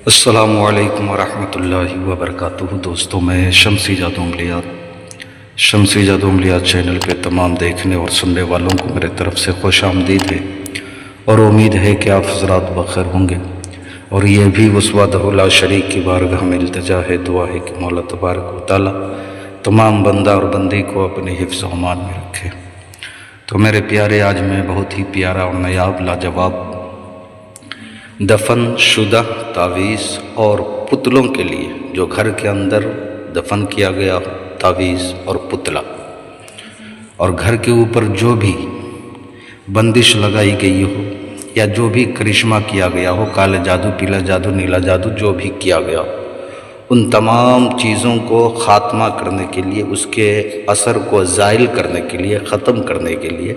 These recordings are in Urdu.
السلام علیکم ورحمۃ اللہ وبرکاتہ۔ دوستوں، میں شمسی جادو عملیات چینل کے تمام دیکھنے اور سننے والوں کو میرے طرف سے خوش آمدید ہے، اور امید ہے کہ آپ حضرات بخیر ہوں گے۔ اور یہ بھی اس وحدہ لا شریک کی بارگاہ میں التجا ہے، دعا ہے کہ مولا تبارک و تعالیٰ تمام بندہ اور بندی کو اپنے حفظ و امان میں رکھے۔ تو میرے پیارے، آج میں بہت ہی پیارا اور نایاب لاجواب دفن شدہ تعویذ اور پتلوں کے لیے، جو گھر کے اندر دفن کیا گیا تعویذ اور پتلا، اور گھر کے اوپر جو بھی بندش لگائی گئی ہو یا جو بھی کرشمہ کیا گیا ہو، کالے جادو، پیلا جادو، نیلا جادو، جو بھی کیا گیا، ان تمام چیزوں کو خاتمہ کرنے کے لیے، اس کے اثر کو زائل کرنے کے لیے، ختم کرنے کے لیے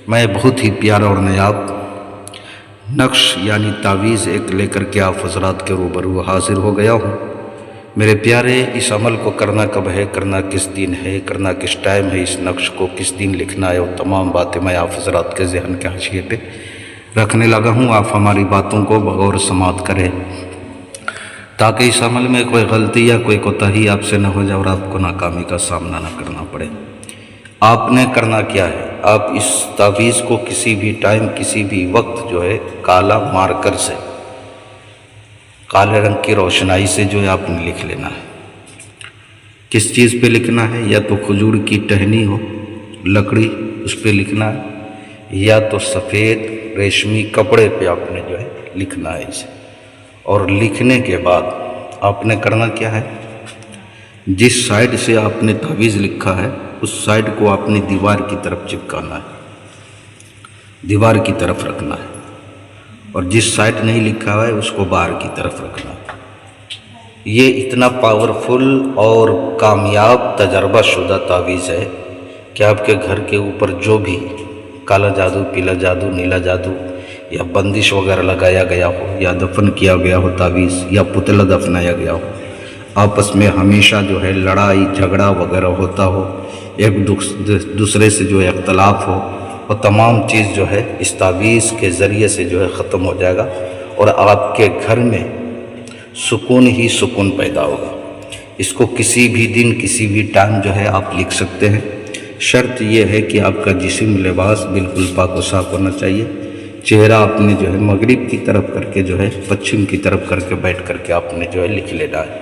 میں بہت ہی پیارا اور نایاب نقش یعنی تعویذ ایک لے کر کے آپ حضرات کے روبرو حاضر ہو گیا ہوں۔ میرے پیارے، اس عمل کو کرنا کب ہے، کرنا کس دن ہے، کرنا کس ٹائم ہے، اس نقش کو کس دن لکھنا ہے، اور تمام باتیں میں آپ حضرات کے ذہن کے حاشیے پہ رکھنے لگا ہوں۔ آپ ہماری باتوں کو بغور سماعت کریں تاکہ اس عمل میں کوئی غلطی یا کوئی کوتاہی آپ سے نہ ہو جائے اور آپ کو ناکامی کا سامنا نہ کرنا پڑے۔ آپ نے کرنا کیا ہے، آپ اس تعویذ کو کسی بھی ٹائم، کسی بھی وقت جو ہے کالا مارکر سے، کالے رنگ کی روشنائی سے جو ہے آپ نے لکھ لینا ہے۔ کس چیز پہ لکھنا ہے؟ یا تو کھجور کی ٹہنی ہو، لکڑی، اس پہ لکھنا ہے، یا تو سفید ریشمی کپڑے پہ آپ نے جو ہے لکھنا ہے اسے۔ اور لکھنے کے بعد آپ نے کرنا کیا ہے، جس سائڈ سے آپ نے تعویذ لکھا ہے اس سائڈ کو آپ نے دیوار کی طرف چپکانا ہے، دیوار کی طرف رکھنا ہے، اور جس سائڈ نہیں لکھا ہوا ہے اس کو باہر کی طرف رکھنا ہے۔ یہ اتنا پاورفل اور کامیاب تجربہ شدہ تعویذ ہے کہ آپ کے گھر کے اوپر جو بھی کالا جادو، پیلا جادو، نیلا جادو یا بندش وغیرہ لگایا گیا ہو، یا دفن کیا گیا ہو تعویذ، یا پتلا دفنایا گیا ہو، آپس میں ہمیشہ جو ہے لڑائی جھگڑا وغیرہ ہوتا ہو، ایک دوسرے سے جو ہے اختلاف ہو، وہ تمام چیز جو ہے اس تعویذ کے ذریعے سے جو ہے ختم ہو جائے گا، اور آپ کے گھر میں سکون ہی سکون پیدا ہوگا۔ اس کو کسی بھی دن، کسی بھی ٹائم جو ہے آپ لکھ سکتے ہیں۔ شرط یہ ہے کہ آپ کا جسم، لباس بالکل پاک و صاف ہونا چاہیے۔ چہرہ آپ نے جو ہے مغرب کی طرف کر کے جو ہے پچھم کی طرف کر کے بیٹھ کر کے آپ نے جو ہے لکھ لینا ہے،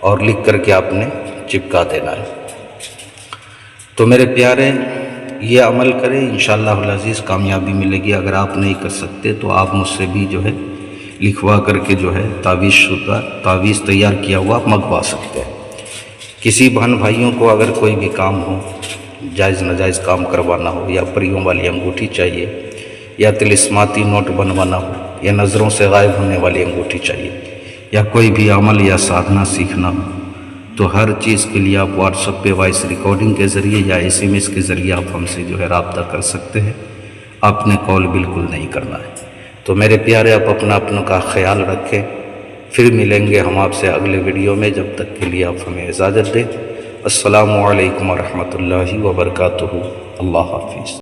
اور لکھ کر کے آپ نے چپکا دینا ہے۔ تو میرے پیارے، یہ عمل کریں، انشاءاللہ العزیز کامیابی ملے گی۔ اگر آپ نہیں کر سکتے تو آپ مجھ سے بھی جو ہے لکھوا کر کے جو ہے تعویذ تیار کیا ہوا آپ منگوا سکتے ہیں۔ کسی بہن بھائیوں کو اگر کوئی بھی کام ہو، جائز ناجائز کام کروانا ہو، یا پریوں والی انگوٹھی چاہیے، یا طلسماتی نوٹ بنوانا ہو، یا نظروں سے غائب ہونے والی انگوٹھی چاہیے، یا کوئی بھی عمل یا سادھنا سیکھنا ہو، تو ہر چیز کے لیے آپ واٹس ایپ پہ وائس ریکارڈنگ کے ذریعے یا SMS کے ذریعے آپ ہم سے جو ہے رابطہ کر سکتے ہیں۔ آپ نے کال بالکل نہیں کرنا ہے۔ تو میرے پیارے، آپ اپنوں کا خیال رکھیں۔ پھر ملیں گے ہم آپ سے اگلے ویڈیو میں، جب تک کے لیے آپ ہمیں اجازت دیں۔ السلام علیکم ورحمۃ اللہ وبرکاتہ۔ اللہ حافظ۔